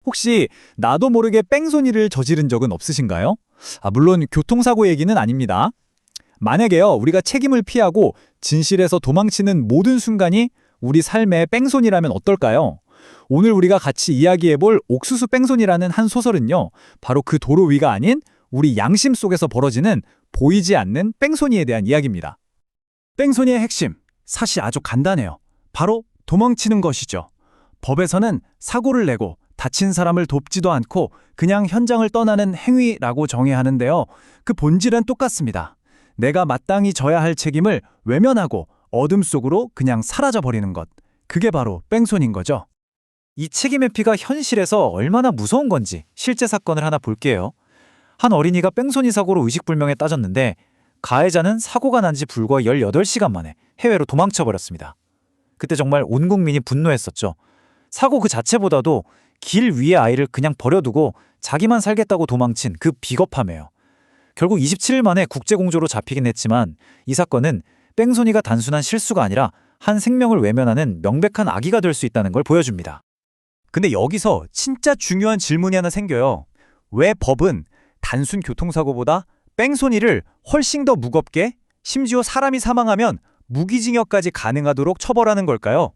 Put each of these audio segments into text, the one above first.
혹시 나도 모르게 뺑소니를 저지른 적은 없으신가요? 물론 교통사고 얘기는 아닙니다. 만약에요, 우리가 책임을 피하고 진실에서 도망치는 모든 순간이 우리 삶의 뺑소니라면 어떨까요? 오늘 우리가 같이 이야기해볼 옥수수 뺑소니라는 한 소설은요, 바로 그 도로 위가 아닌 우리 양심 속에서 벌어지는 보이지 않는 뺑소니에 대한 이야기입니다. 뺑소니의 핵심, 사실 아주 간단해요. 바로 도망치는 것이죠. 법에서는 사고를 내고 다친 사람을 돕지도 않고 그냥 현장을 떠나는 행위라고 정해야 하는데요. 그 본질은 똑같습니다. 내가 마땅히 져야 할 책임을 외면하고 어둠 속으로 그냥 사라져버리는 것. 그게 바로 뺑소니인 거죠. 이 책임 회피가 현실에서 얼마나 무서운 건지 실제 사건을 하나 볼게요. 한 어린이가 뺑소니 사고로 의식불명에 따졌는데 가해자는 사고가 난 지 불과 18시간 만에 해외로 도망쳐버렸습니다. 그때 정말 온 국민이 분노했었죠. 사고 그 자체보다도 길 위에 아이를 그냥 버려두고 자기만 살겠다고 도망친 그 비겁함이에요. 결국 27일 만에 국제공조로 잡히긴 했지만 이 사건은 뺑소니가 단순한 실수가 아니라 한 생명을 외면하는 명백한 악의가 될 수 있다는 걸 보여줍니다. 근데 여기서 진짜 중요한 질문이 하나 생겨요. 왜 법은 단순 교통사고보다 뺑소니를 훨씬 더 무겁게, 심지어 사람이 사망하면 무기징역까지 가능하도록 처벌하는 걸까요?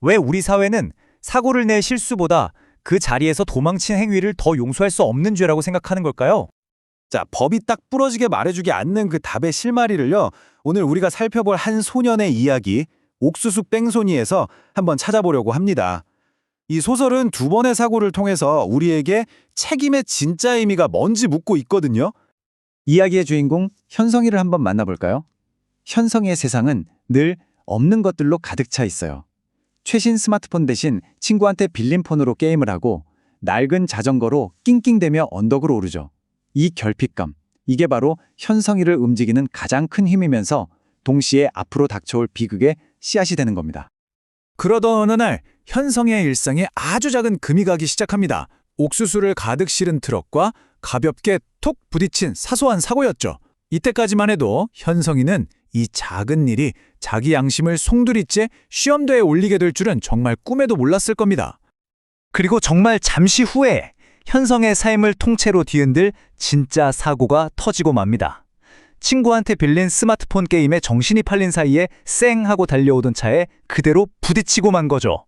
왜 우리 사회는 사고를 낼 실수보다 그 자리에서 도망친 행위를 더 용서할 수 없는 죄라고 생각하는 걸까요? 자, 법이 딱 부러지게 말해주지 않는 그 답의 실마리를요, 오늘 우리가 살펴볼 한 소년의 이야기, 옥수수 뺑소니에서 한번 찾아보려고 합니다. 이 소설은 두 번의 사고를 통해서 우리에게 책임의 진짜 의미가 뭔지 묻고 있거든요. 이야기의 주인공 현성이를 한번 만나볼까요? 현성이의 세상은 늘 없는 것들로 가득 차 있어요. 최신 스마트폰 대신 친구한테 빌린 폰으로 게임을 하고 낡은 자전거로 낑낑대며 언덕으로 오르죠. 이 결핍감, 이게 바로 현성이를 움직이는 가장 큰 힘이면서 동시에 앞으로 닥쳐올 비극의 씨앗이 되는 겁니다. 그러던 어느 날 현성의 일상에 아주 작은 금이 가기 시작합니다. 옥수수를 가득 실은 트럭과 가볍게 톡 부딪힌 사소한 사고였죠. 이때까지만 해도 현성이는 이 작은 일이 자기 양심을 송두리째 시험대에 올리게 될 줄은 정말 꿈에도 몰랐을 겁니다. 그리고 정말 잠시 후에 현성의 삶을 통째로 뒤흔들 진짜 사고가 터지고 맙니다. 친구한테 빌린 스마트폰 게임에 정신이 팔린 사이에 쌩 하고 달려오던 차에 그대로 부딪히고 만 거죠.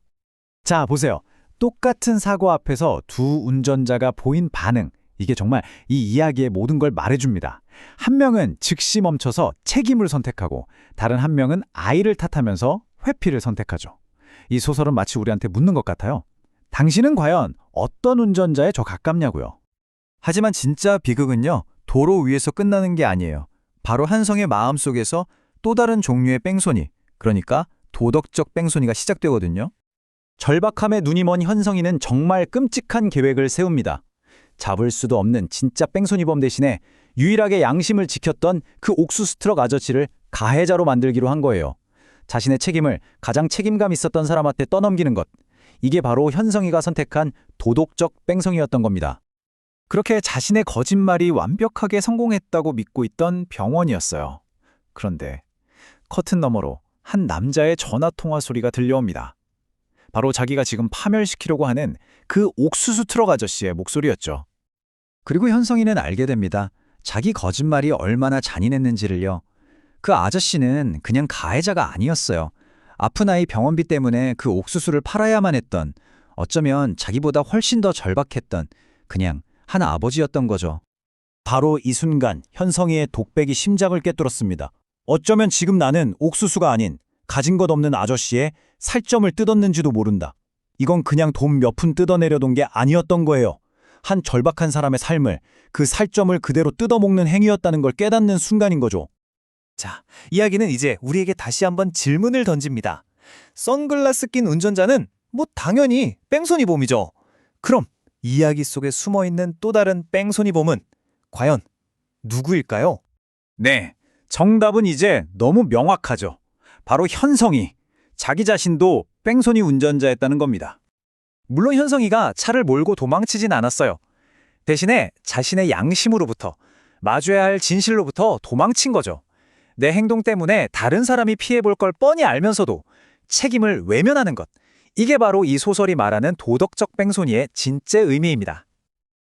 자, 보세요. 똑같은 사고 앞에서 두 운전자가 보인 반응. 이게 정말 이 이야기의 모든 걸 말해줍니다. 한 명은 즉시 멈춰서 책임을 선택하고 다른 한 명은 아이를 탓하면서 회피를 선택하죠. 이 소설은 마치 우리한테 묻는 것 같아요. 당신은 과연 어떤 운전자에 더 가깝냐고요. 하지만 진짜 비극은요, 도로 위에서 끝나는 게 아니에요. 바로 한성의 마음속에서 또 다른 종류의 뺑소니, 그러니까 도덕적 뺑소니가 시작되거든요. 절박함에 눈이 먼 현성이는 정말 끔찍한 계획을 세웁니다. 잡을 수도 없는 진짜 뺑소니범 대신에 유일하게 양심을 지켰던 그 옥수수 트럭 아저씨를 가해자로 만들기로 한 거예요. 자신의 책임을 가장 책임감 있었던 사람한테 떠넘기는 것. 이게 바로 현성이가 선택한 도덕적 뺑소니였던 겁니다. 그렇게 자신의 거짓말이 완벽하게 성공했다고 믿고 있던 병원이었어요. 그런데 커튼 너머로 한 남자의 전화통화 소리가 들려옵니다. 바로 자기가 지금 파멸시키려고 하는 그 옥수수 트럭 아저씨의 목소리였죠. 그리고 현성이는 알게 됩니다. 자기 거짓말이 얼마나 잔인했는지를요. 그 아저씨는 그냥 가해자가 아니었어요. 아픈 아이 병원비 때문에 그 옥수수를 팔아야만 했던, 어쩌면 자기보다 훨씬 더 절박했던 그냥 한 아버지였던 거죠. 바로 이 순간 현성이의 독백이 심장을 꿰뚫었습니다. 어쩌면 지금 나는 옥수수가 아닌 가진 것 없는 아저씨의 살점을 뜯었는지도 모른다. 이건 그냥 돈 몇 푼 뜯어내려던 게 아니었던 거예요. 한 절박한 사람의 삶을, 그 살점을 그대로 뜯어먹는 행위였다는 걸 깨닫는 순간인 거죠. 자, 이야기는 이제 우리에게 다시 한번 질문을 던집니다. 선글라스 낀 운전자는 당연히 뺑소니범이죠. 그럼 이야기 속에 숨어있는 또 다른 뺑소니범은 과연 누구일까요? 네, 정답은 이제 너무 명확하죠. 바로 현성이, 자기 자신도 뺑소니 운전자였다는 겁니다. 물론 현성이가 차를 몰고 도망치진 않았어요. 대신에 자신의 양심으로부터, 마주해야 할 진실로부터 도망친 거죠. 내 행동 때문에 다른 사람이 피해볼 걸 뻔히 알면서도 책임을 외면하는 것. 이게 바로 이 소설이 말하는 도덕적 뺑소니의 진짜 의미입니다.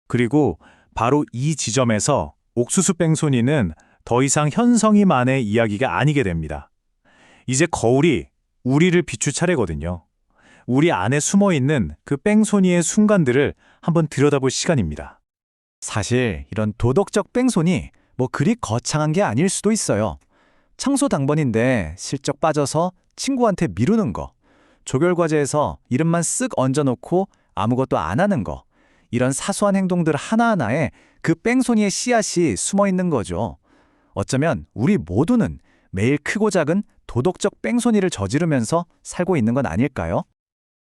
그리고 바로 이 지점에서 옥수수 뺑소니는 더 이상 현성이만의 이야기가 아니게 됩니다. 이제 거울이 우리를 비출 차례거든요. 우리 안에 숨어있는 그 뺑소니의 순간들을 한번 들여다볼 시간입니다. 사실 이런 도덕적 뺑소니 뭐 그리 거창한 게 아닐 수도 있어요. 창소당번인데 실적 빠져서 친구한테 미루는 거, 조별과제에서 이름만 쓱 얹어놓고 아무것도 안 하는 거, 이런 사소한 행동들 하나하나에 그 뺑소니의 씨앗이 숨어 있는 거죠. 어쩌면 우리 모두는 매일 크고 작은 도덕적 뺑소니를 저지르면서 살고 있는 건 아닐까요?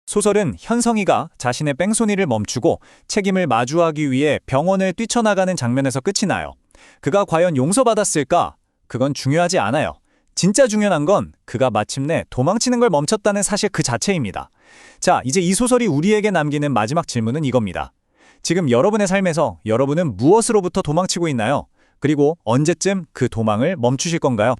소설은 현성이가 자신의 뺑소니를 멈추고 책임을 마주하기 위해 병원을 뛰쳐나가는 장면에서 끝이 나요. 그가 과연 용서받았을까? 그건 중요하지 않아요. 진짜 중요한 건 그가 마침내 도망치는 걸 멈췄다는 사실 그 자체입니다. 자, 이제 이 소설이 우리에게 남기는 마지막 질문은 이겁니다. 지금 여러분의 삶에서 여러분은 무엇으로부터 도망치고 있나요? 그리고 언제쯤 그 도망을 멈추실 건가요?